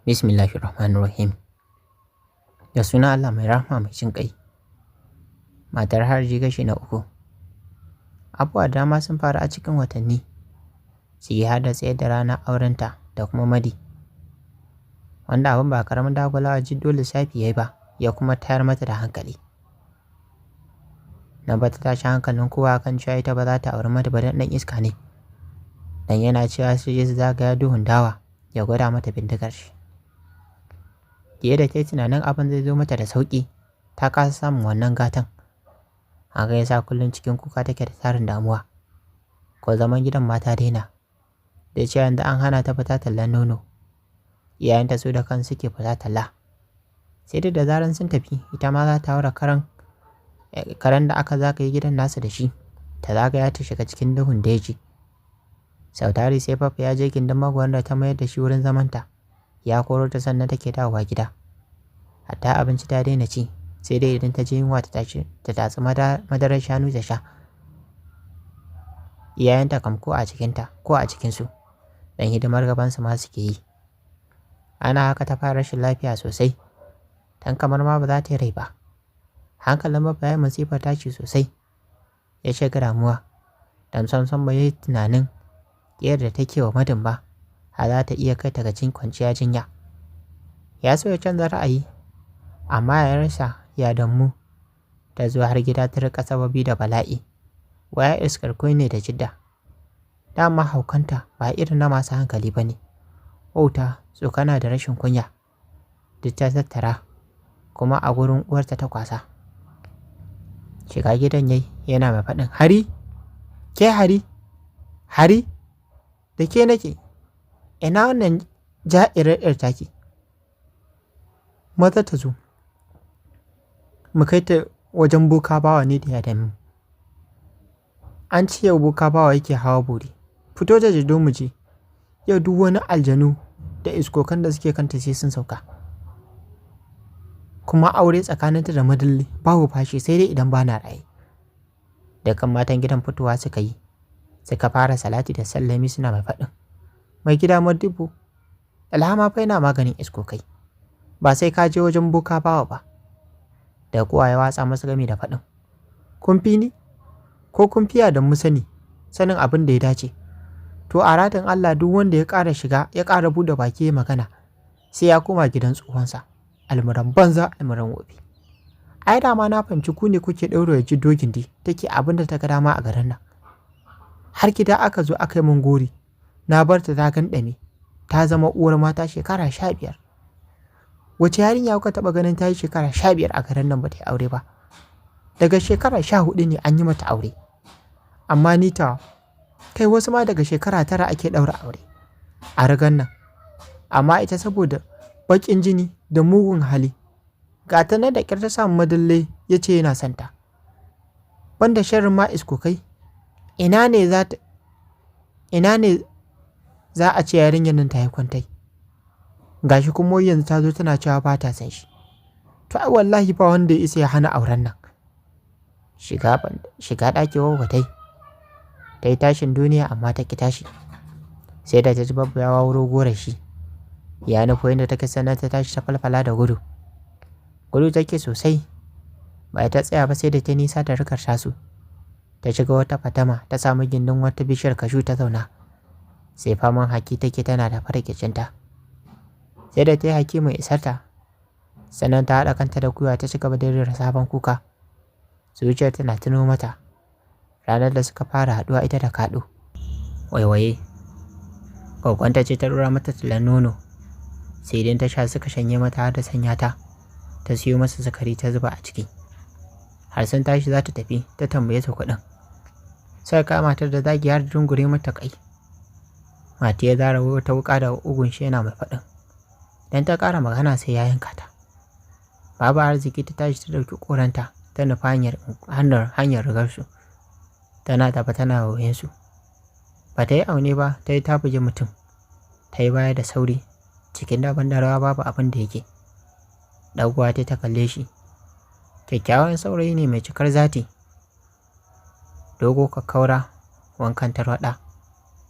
Bismillahirrahmanirrahim. Da suna Allah mai rahama mai jin ƙai. Matar Harji gashi na 3. Abubuwa da dama sun faru a cikin watanni, ciki har da tsayar da ranar aurenta da kuma Madi, wanda abin ba karamin dagulawa Jiddo lissafi ya yi ba, ya kuma tayar mata da hankali. Na bata tashi hankalin kowa kan cewa ita ba za ta auri Madi ba dan ɗan iska ne, dan yana cewa su je su zagaya duhun dawa ya gwada mata bindigar shi. Fiye da ta yi tunanin abin zai zo mata da sauƙi, ta kasa samun wannan gatan. Haka ya sa kullum cikin kuka take da tarin damuwa. Ko zaman gidan ma ta daina, da cewa yanzu an hana ta fita tallan nono. Iyayenta su da kan suke fita talla. Sai dai da zaran sun tafi, ita ma za ta haura karen da aka zagaye gidan nasu da shi, ta zagaya ta shiga cikin duhun daji. Sautari sai Fafa ya je gindin magwar da ta mayar da shi wurin zamanta, ya koro ta sannan take dawowa gida. Hatta abinci ta daina ci, sai dai idan ta je yunwa ta tatsi madarar shanu ta sha. Iyayenta kam ko a cikinsu, dan hidimar gabansu ma suke yi. Ana haka ta fara rashin lafiya sosai, dan kamar ma ba za ta yi rai ba. Hankalin Baffa ya masifar tashi sosai, ya shiga damuwa, dan samsam bai yi tunanin ƙiyar da take wa Madin ba, har za ta iya kai ta ga kwanciya jinya. Ya so ya canza ra'ayi, amma ya rasa ya dammu. Ta zuwa har gida ta rika sababi da bala'i. Waya iskar koi ne da Jidda. Dama haukanta ba irin na masu hankali ba ne. Wauta, tsokana da rashin kunya duk ta tattara, kuma a gurin uwarta ta kwasa. Shiga gidan yayi yana mai faɗin, Hari, ke Hari, da ke nake, ina wannan ja'irar ‘yar taki, maza ta zo, mu kai ta wajen boka bawa ne da ya dami. An ci yau boka bawa yake hawa bori, fito da Jiddo mu je, yau duk wani aljanu da iskokan da suke kanta sai sun sauka. Kuma aure tsakaninta da Madalli babu fashi sai dai idan bana raye. Dukkan matan gidan fitowa suka yi, suka fara salati da sallami suna mai faɗin, mai gida Modibo, alhama fa yana maganin iskokai, ba sai ka je wajen boka bawa ba. Da kowa ya watsa masa gami da faɗin, kun fi ni ko kun fiya da mu sanin abin da ya dace. To a ratin Allah duk wanda ya ƙara shiga ya ƙara buɗe baki ya magana, sai ya koma gidan tsohonsa. Almuran banza almuran wofi. Ai dama na fahimci ku ne kuke ɗaure Jiddo gindi take abin da ta ga dama a garin nan. Har gida aka zo aka yi mun gori, na bar ta ganɗame, ta zama uwar mata shekara 15. Wace yarinya kuka taɓa ganin ta yi shekara 15 a garin nan ba ta yi aure ba? Daga shekara 14 ne an yi mata aure. Amma ni ta kai wasu ma daga shekara 9 ake ɗaura aure a rigan nan. Amma ita saboda baƙin jini da mugun hali, ga ta nan da ƙyar ta samu Madalle ya ce yana santa. Banda sharrin ma iskokai, ina ne za a ce yarinyar nan ta yi kwantai? Gashi kuma yanzu ta zo tana cewa ba ta san shi. To ai wallahi ba wanda ya isa ya hana auren nan. Shiga ɗaki wawwatai, ta yi tashin duniya amma ta ki tashi. Sai da ta ji Babba ya wawuro gorar shi, ya nufo inda take sannan ta tashi ta falfala da gudu. Gudu take sosai, ba ta tsaya ba sai da ta nisa da rikar tasu. Ta shiga wata fatama ta samu gindin wata bishiyar kashu ta zauna. Sai faman haki take tana da farkicinta. Sai da ta yi haki mai isarta, sannan ta haɗa kanta da gwiwa ta cigaba da rera sabon kuka. Zuciyar tana tuno mata ranar da suka fara haɗuwa ita da Kaɗo. Waiwaye, kwakwanta ce ta ɗora mata tilan nono, sai idan ta sha suka shanye mata har da sanya ta siyo masa sukari ta zuba a ciki. Har sun tashi za ta tafi, ta tambaye ta kuɗin. Sai kama ta da zagi har dungure mata kai. Mati ya zara wata wuƙa da ugun shi yana mai faɗin, dan ta ƙara magana sai ya yanka ta. Babu arziki ta tashi ta ɗauki ƙoranta ta nufa hanyar rigarsu. Tana tafa tana wayensu. Ba ta yi aune ba, ta yi ta bugi mutum. Ta yi baya da sauri, cikin daban da rawa babu abin da yake. Ɗaguwa ta kalle shi. Kyakkyawan saurayi ne mai cikar zati. Dogo kakkaura, wankan tarwaɗa,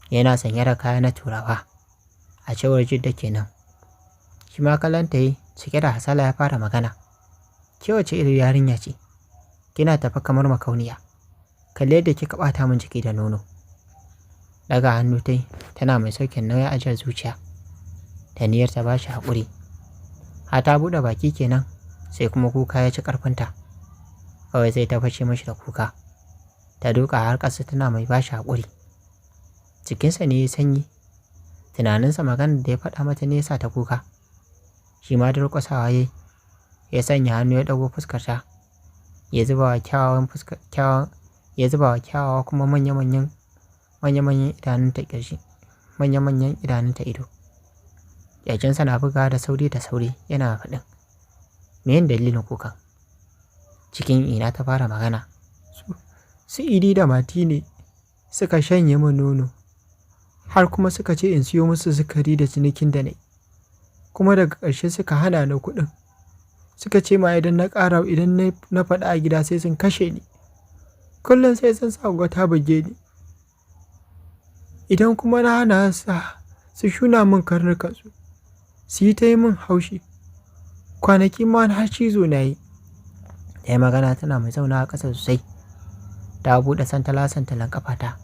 yana sanye da kaya na turawa. A cewar Jidda kenan. Shi ma kallonta yi cike da hasala ya fara magana. Ke wace irin yarinya ce? Kina tafi kamar makauniya. Kalle yadda kika ɓata min jiki da nono. Daga hannu tai tana mai saukin nauyin ajiyar zuciya. Da niyyar ta bashi haƙuri. Ta buɗe baki kenan sai kuma kuka ya ci ƙarfinta. Kawai sai ta fashe mashi da kuka. Ta duka har ƙasa tana mai bashi haƙuri. Jikinsa ne ya sanyi. Tunaninsa maganar da ya faɗa mata ne ya sa ta kuka. Shi ma durƙusawa ya sanya hannu ya ɗago fuskarta. Ya zuba wa kyawawa kuma manya-manyan idanunta ƙirji. Manya-manyan idanunta ido. Ƙirjinsa na bugawa da sauri yana faɗin. Me yin dalilin kukan? Cikin ina ta fara magana. Su Idi da Mati ne suka shanye min nono. Har kuma suka ce in siyo musu sukari da cinikin da nayi. Kuma daga ƙarshe suka hana ni kuɗin. Suka ce ma idan na faɗa a gida sai sun kashe ni. Kullum sai sun sa gwata buge ni. Idan kuma na hana su shuna min karnukansu. Su yi ta yi min haushi. Kwanaki ma har cizo na yi. Ta yi magana tana mai zauna a ƙasa sosai. Ta buɗe santalan ƙafata.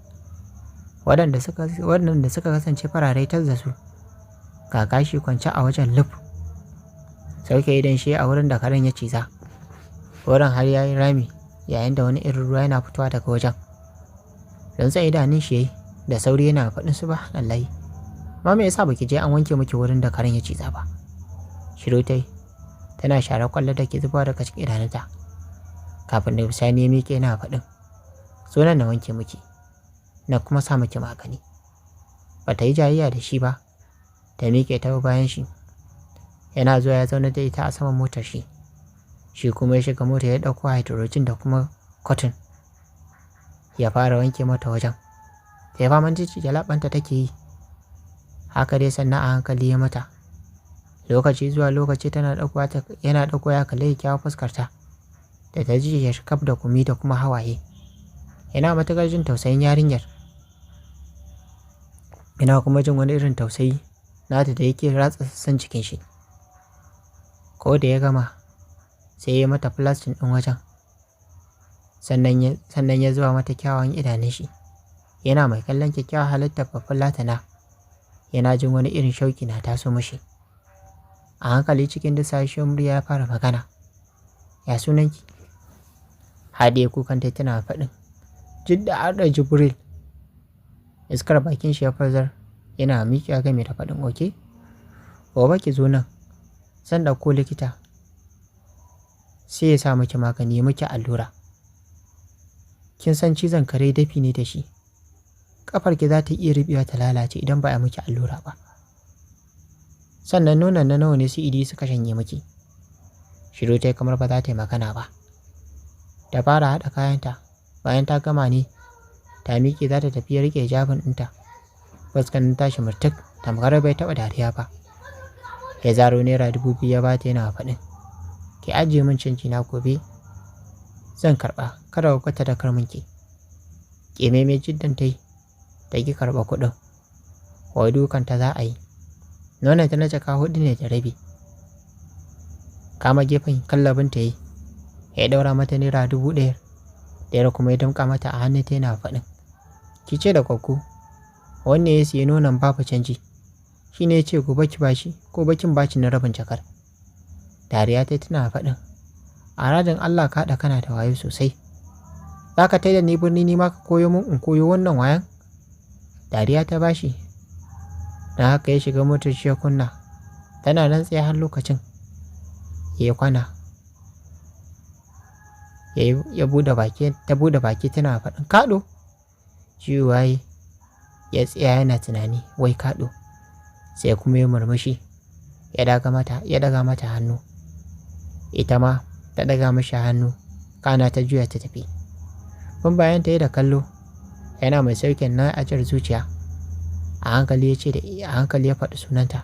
Waɗanda suka kasance farare tas da su. Ga gashi kwance a wajen luf. Sauke idan shi a wurin da karen ya ciza. Wurin har ya yi rami yayin da wani irin ruwa yana fitowa daga wajen. Don sai idanun shi yayi da sauri yana faɗin subhanallahi. Ma me yasa baki je an wanke miki wurin da karen ya ciza ba? Shiru tai tana share kwallo da ke zubawa daga cikin idanunta. Kafin da bisani ya miƙe yana faɗin. Zo nan na wanke miki. Na kuma sa miki magani. Bata yi jayayya da shi ba. Ta miƙe ta bayan shi. Yana zuwa ya zauna da ita a saman motar shi. Shi kuma ya shiga mota ya ɗauko hydrogen da kuma cotton. Ya fara wanke mata wajen. Sai faman jijjiga labanta take yi. Haka dai sannan a hankali ya mata. Lokaci zuwa lokaci yana ɗauko ya kalli kyawun fuskarta. Da ta ji ya shikaf da gumi da kuma hawaye. Yana matuƙar jin tausayin yarinyar. Ina kuma jin wani irin tausayi nata da yake ratsa sassan jikin shi. Ko da ya gama sai ya mata plastin ɗin wajen. Sannan ya zuba mata kyawawan idanun shi. Yana mai kallon kyakkyawar halittar babban latana. Yana jin wani irin shauki na taso mashi. A hankali cikin dusashen murya ya fara magana. Ya sunanki? Haɗiye kukan ta tana faɗin. Jidda Arda Jibril. Iskar bakin shi ya farzar. Yana miƙewa game da faɗin oke. Gobe ki zo nan. Zan ɗauko likita. Sai ya sa miki magani ya miki allura. Kin san cizon kare dafi ne da shi. Ƙafarki za ta iya ruɓewa ta lalace idan ba a miki allura ba. Sannan nonon na nawa ne su Idi suka shanye miki. Shiru ta kamar ba za ta yi magana ba. Ta fara haɗa kayanta. Bayan ta gama ne ta miƙe za ta tafi ya riƙe hijabin ɗinta. Fuskan tashi murtuk tamkar bai taɓa dariya ba. Ya zaro naira 2000 ya bata yana faɗin. Ki ajiye min canji na gobe. Zan karɓa kada ku kwata da karminki. Ƙememe jiddan ta yi. Ta ki karɓa kuɗin. Wai dukanta za a yi. Nonon ta na jaka 4 ne da rabi. Kama gefen kallabin ta yi. Ya ɗaura mata naira 1000. Ɗayar kuma ya damƙa mata a hannun ta yana faɗin. Ki ce da gwaggo. Wanne ya siya nonon babu canji. Shi ne ya ce gobe ki bashi ko bakin baci na rabin jakar. Dariya ta tana faɗin. A radin Allah ka haɗa kana da wayo sosai. Za ka taida ni birni ni ma ka koyo min in koyo wannan wayan? Dariya ta bashi. Na haka ya shiga motar shi ya kunna. Tana nan tsaye har lokacin. Ya kwana. Ya buɗe baki tana faɗin kaɗo. Ciwaye ya tsaya yana tunani wai kaɗo. Sai kuma ya murmushi. Ya daga mata hannu. Ita ma ta daga mashi hannu. Kana ta juya ta tafi. Bin bayan ta yi da kallo. Yana mai saukin na ajiyar zuciya. A hankali ya faɗi sunanta.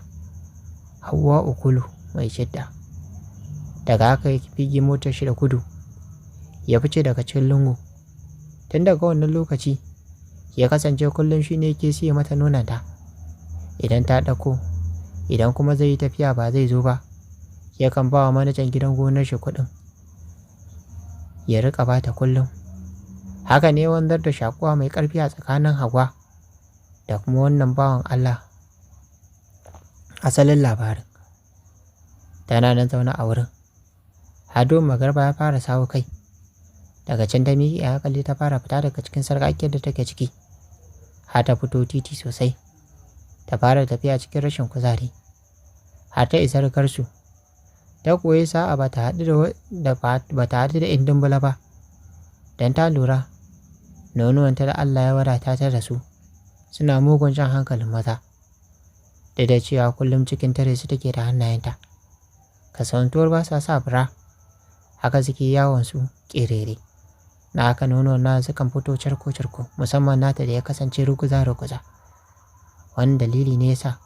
Hauwa Ukulu mai shidda. Daga haka ya fige motar shi da gudu. Ya fice daga cikin lungu. Tun daga wannan lokaci ya kasance kullum shi ne yake siya mata nonanta. Idan ta ɗauko idan kuma zai yi tafiya ba zai zo ba, yakan ba wa manajan gidan gonar shi kuɗin ya riƙa ba ta kullum. Haka ne wanzar da shakuwa mai ƙarfi a tsakanin Hauwa da kuma wannan bawan Allah. Asalin labarin tana nan zaune a wurin. Hado magarba ya fara sawo kai. Daga can ta miƙe a hankali ta fara fita daga cikin sarƙaƙiyar da take ciki. Har ta fito titi sosai. Ta fara tafiya cikin rashin kuzari. Har ta isa rigarsu. Ta koyi sa'a ba ta haɗu da indin bula ba. Don ta lura nonuwanta da Allah ya wadata ta da su suna mugun jan hankalin maza. Da cewa kullum cikin tare su take da hannayenta. Kasantuwar ba sa bura, haka suke yawon su ƙerere. Na haka nonuwan na sukan fito carko-carko, musamman nata da ya kasance ruguza-ruguza. Wani dalili ne yasa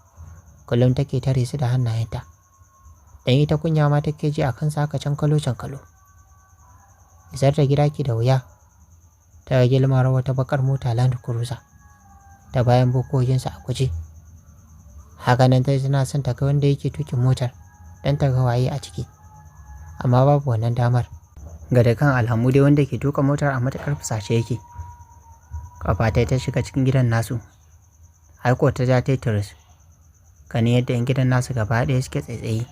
kullum take tare su da hannayenta. Dan ita kunya ma take ji a kansa haka cankalo. Isar da gida ke da wuya. Ta gilmar wata bakar mota Land Cruiser ta bayan bukokinsa a guje. Haka nan ta tana son ta ga wanda yake tukin motar don ta ga waye a ciki, amma babu wannan damar. Ga da kan alhamu dai wanda ke tuka motar a matakar fusace yake. Kafa ta shiga cikin gidan nasu. Haiko ta ja Tetris. Ganin yadda yan gidan nasu gaba ɗaya suke tsaitsaye.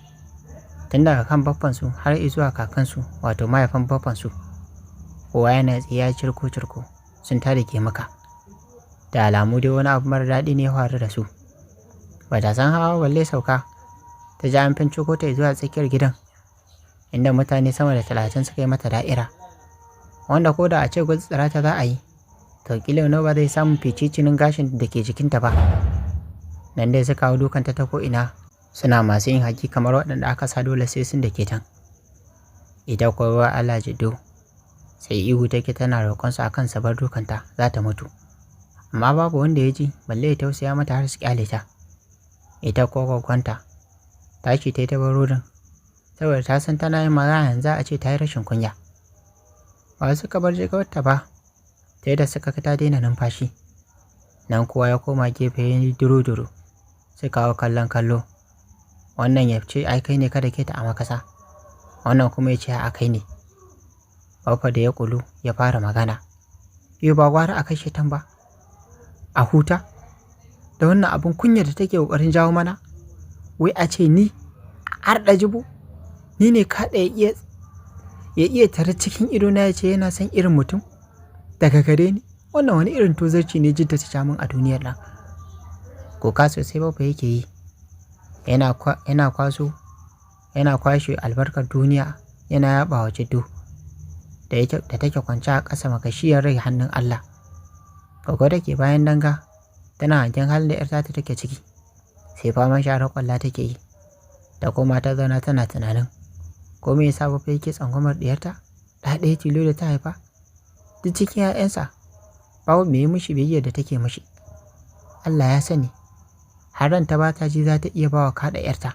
Tun daga kan baffansu har zuwa kakansu, wato mahaifan baffansu. Kowa yana tsaye cirko sun tada ke maka. Da alamu dai wani abu mara daɗi ne ya faru da su. Ba ta san hawa balle sauka. Ta ja an finciko ta zuwa tsakiyar gidan, inda mutane sama da 30 suka yi mata da'ira, wanda ko da a ce tsira ta za a yi, to kila wani ba zai samu ficicinin gashin da ke jikinta ba. Nan dai suka hau dukanta ta ko'ina, suna masu yin haki kamar waɗanda aka sa dole sai sun da ke tan. Ita kuwa Allah jiddo, sai ihu take tana roƙonsu a kan sabar dukanta za ta mutu. Amma babu wanda ya ji, balle ya tausaya mata har su kyale ta. Ita ko kwakwanta tashi ta yi ta barodin, saboda ta san tana yin magana yanzu a ce ta yi rashin kunya. Ba suka bar jigawarta ba, sai da suka ta daina numfashi. Nan kowa ya koma gefe ya yi duro-duro, suka hau kallon kallo. Wannan ya ce ai kai ne kada ke ta a makasa, wannan kuma ya ce a kai ne. Baffa da ya kulu ya fara magana. Yau ba gwara a kashe tan ba, a huta da wannan abin kunya da take ƙoƙarin jawo mana. Wai a ce ni har da jibo, ni ne kaɗa ya iya tare cikin idona ya ce yana son irin mutum daga gare ni. Wannan wani irin tozarci ne jidda ta jamun a duniyar nan. Kuka sosai Baffa yake yi, yana kwashe albarkar duniya, yana yaba wa jiddo da take kwance a ƙasa makashiyar rai hannun Allah. Gogo da ke bayan danga tana hangen halin da 'yar ta take ciki, sai faman share kwalla take yi. Da kuma ta zauna tana tunanin ko me yasa Baffa yake tsangwamar diyarta, ɗaya tilo da ta haifa. Duk cikin 'ya'yansa babu me yi mishi biyayya da take mishi. Allah ya sani har ranta ba ta ji za ta iya bawa kaɗa 'yarta.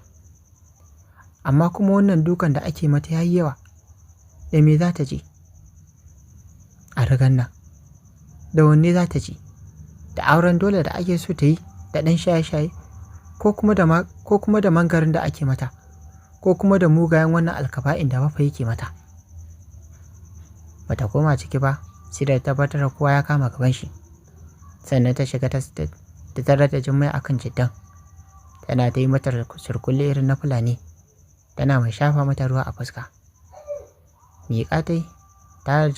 Amma kuma wannan dukan da ake mata yayi yawa. Da me za ta ji a rigan nan? Da wanne za ta ji? Da auren dole da ake so ta yi da ɗan shaye-shaye, ko kuma da mangarin da ake mata, ko kuma da mugayen wannan alkaba'in da Baffa yake mata. Bata koma ciki ba sai da tabbatar kowa ya kama gaban shi, sannan ta shiga ta tarar da Jummai akan jiddan. Tana ta yi mata surkulle irin na Fulani, tana mai shafa mata ruwa a fuska. Miƙa ta yi tare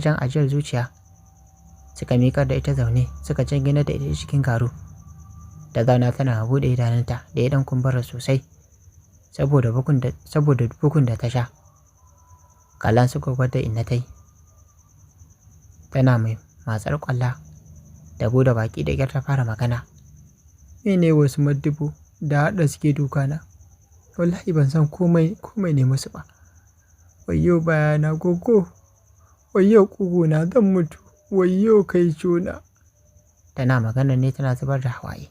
jan ajiyar zuciya. Suka miƙar da ita zaune, suka jingina da ita cikin garu. Ta zauna tana buɗe idanunta da ya ɗan kumbura sosai saboda bugun da ta sha. Kallon su gwagwar inna ta yi, tana mai matsar ƙwalla da buɗe baki da ƙyar ta fara magana. Mene wasu maddubu da haɗa suke dukana? Wallahi ban san komai ne musu ba. Wayyo bayana gogo, wayyo ƙuguna zan mutu, wayyo kai cona. Tana magana ne tana zubar da hawaye.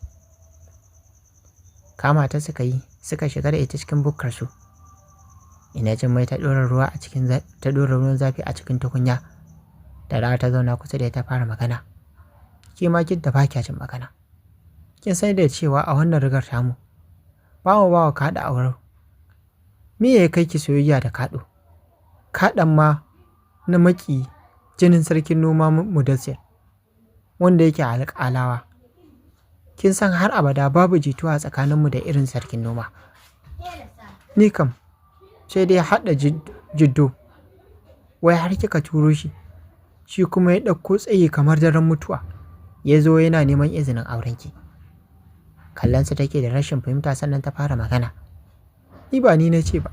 Kama ta suka shiga da ita cikin bukkarsu. Ina Jummai ta ɗora ruwan zafi a cikin tukunya. Da rawa ta zauna kusa da ta fara magana. Ke ma da ba kya jin magana. Kin sai da cewa a wannan rigar tamu ba mu ba wa kaɗo auren. Me ya kai ki soyayya da kaɗo? Kaɗon ma na maki jinin sarkin noma Mudassir, wanda yake a alƙalawa. Kin san har abada babu jituwa tsakaninmu da irin sarkin noma. Ni kam sai dai haɗa jiddo, wai har kika turo shi, shi kuma ya ɗauko tsayi kamar daren mutuwa, ya zo yana neman izinin aurenki. Kallonsa take da rashin fahimta sannan ta fara magana. Ni ba ni na ce ba.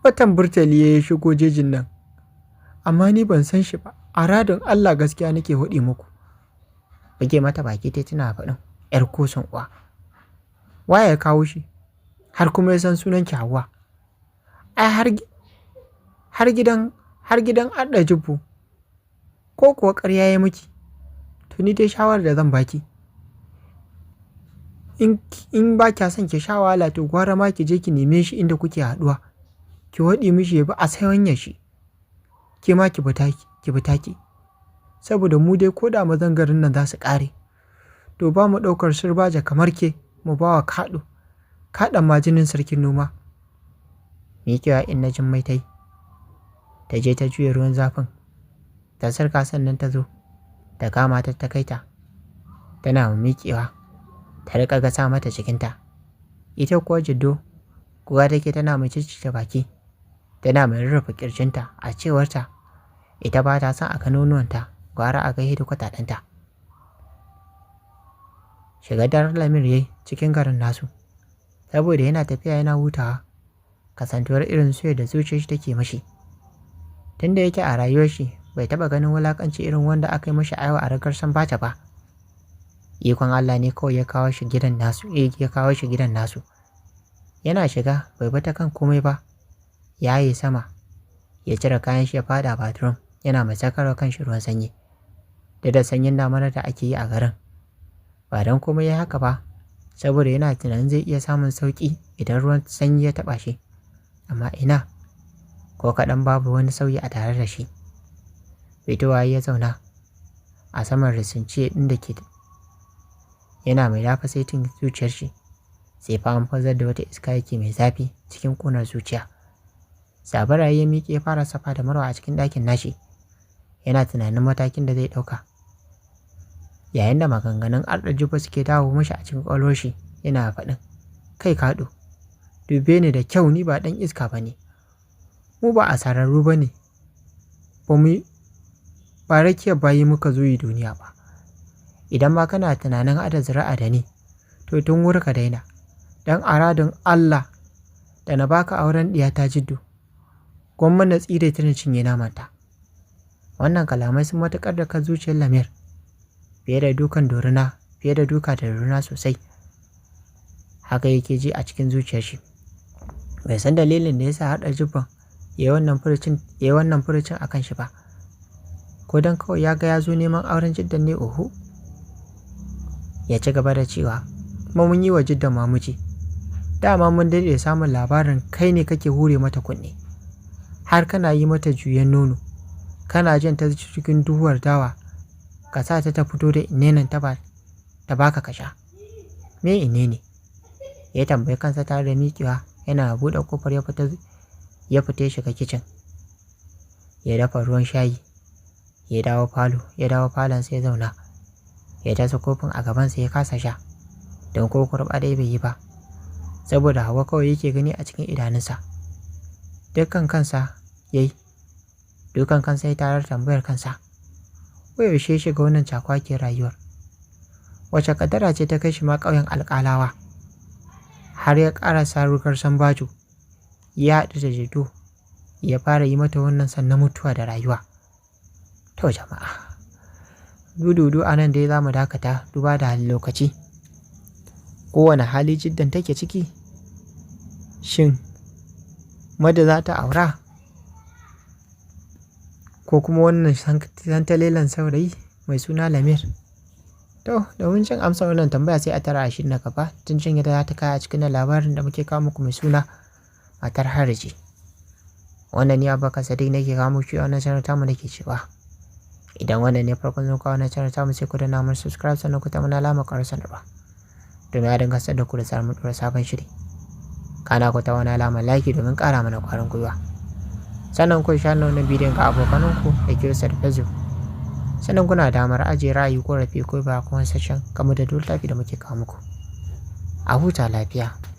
Watan burtali ya shigo jejin nan, amma ni ban san shi ba, a radin Allah gaskiya nake hudi muku. Bage mata baki ta tana faɗin ‘yar koson uwa. Waye ya kawo shi? Har kuma ya san sunan ki Hauwa. Ai har gidan Adda Jibbu, ko kuwa ƙarya ya miki? To ni dai shawarar da zan baki, in ba kya son ki sha wahala to gwara ma ki je ki neme shi inda kuke haɗuwa, ki waɗi mishi ya bi a sayanya shi, ki ma ki bi taki, saboda mu dai ko da mazan garin nan za su ƙare to ba mu ɗaukar sirbaja kamar ke mu ba wa kaɗan ma jinin sarkin noma. Miƙewa in na jin mai ta je ta juya ruwan zafin ta sarka sannan ta zo ta kama ta kai ta, tana miƙewa ta riƙa gasa mata cikinta. Ita kuwa jiddo kuwa take tana mai ciccire baki, tana mai rarrafa ƙirjinta, a cewarta ita ba ta son a kanonuwanta gwara a ga hidikwata ɗanta. Shiga daren Lamir yayi cikin garin nasu, saboda yana tafiya yana hutawa, kasantuwar irin soyayya da zuciyar shi take mashi. Tunda yake a rayuwar shi bai taɓa ganin wulakanci irin wanda aka yi mashi aiwa a ragar Sambata ba. Ikon Allah ne kawai ya kawo shi gidan nasu. Yana shiga bai bata kan komai ba, ya yi sama, ya cire kayan shi ya fada bathroom, yana mai sakarwa kan shi ruwan sanyi. Da sanyin damarar da ake yi a garin. Ba don komai ya haka ba, saboda yana tunanin zai iya samun sauƙi idan ruwan sanyi ya taɓa shi. Amma ina, ko kaɗan babu wani sauyi a tare da shi. Fitowa ya zauna a saman risince inda ke, yana mai dafa saitin zuciyar shi, sai fa an fazar da wata iska yake mai zafi cikin ƙunar zuciya. Sabara ya miƙe ya fara safa da marwa a cikin ɗakin nashi, yana tunanin matakin da zai ɗauka. Yayin da maganganun Adda Jibbu suke dawo mashi a cikin ƙwaƙwalwar shi, yana faɗin, kai kaɗo, dube ni da kyau, ni ba ɗan iska ba ne, mu ba asararru ba ne, ba rakiyar bayi muka zo yi duniya ba. Idan ba kana tunanin ada zira'a da ni, to tun wuri ka daina, don aradin Allah da na baka auren ɗiyata Jiddu, gwamma na tsire ta na cinye namanta. Wannan kalamai sun matuƙar da kan zuciyar Lamir, fiye da duka da dorina sosai. Haka yake ji a cikin zuciyar shi. Bai san dalilin da yasa Adda Jibban ya yi wannan furucin a kan shi ba, ko don kawai ya ga ya zo neman auren Jiddan ne, oho. Ya ci gaba da cewa, kuma mun yi wa Jiddan mamuci, dama mun daɗe samun labarin kai ne kake hure mata kunne, har kana yi mata juyen nono, kana jan ta cikin duhuwar dawa, ka sa ta fito da inenan ta baka ka sha. Me inene? Ya tambayi kansa tare da miƙewa, yana buɗe kofar ya fita shiga kicin. Ya dafa ruwan shayi, ya dawo falon sai ya zauna, ya tasa kofin a gabansa ya kasa sha, don ko kurɓa dai bai yi ba, saboda Hauwa kawai yake gani a cikin idanunsa. Dukan kansa ya tarar tambayar kansa, ko yaushe shiga wannan cakwakiyar rayuwar? Wace kadara ce ta kai shi ma ƙauyen alƙalawa, har ya ƙarasa rugar Sambaju, ya haɗu da Jiddo, ya fara yi mata wannan sannan mutuwa da rayuwa. To jama'a, dududu a nan dai za mu dakata duba da halin lokaci. Kowane hali Jiddan take ciki? Shin Mada za ta aura? Ko kuma wannan santalelan saurayi mai suna Lamir? To, domin jin amsa wannan tambaya sai a tara shi na gaba, tun jin yadda za ta kaya a cikin labarin da muke kawo muku mai suna Matar Hariji. Wannan ni Abubakar Sadiq nake kawo muku a wannan channel tamu nake cewa, idan wannan ne farkon zuwa wannan channel tamu sai ku danna mana subscribe sannan ku ta mana alamar ƙarar sanarwa. domin ya dinga sadda ku da samun ɗora sabon shiri. Kana ku ta wani alamar like domin ƙara mana ƙwarin gwiwa. Sannan ku sha wannan bidiyon ga abokananku da ke da Facebook. Sannan kuna damar ajiye ra'ayi ko rafi ko ba kuma sashen kamar da dole da muke kawo muku. A huta lafiya.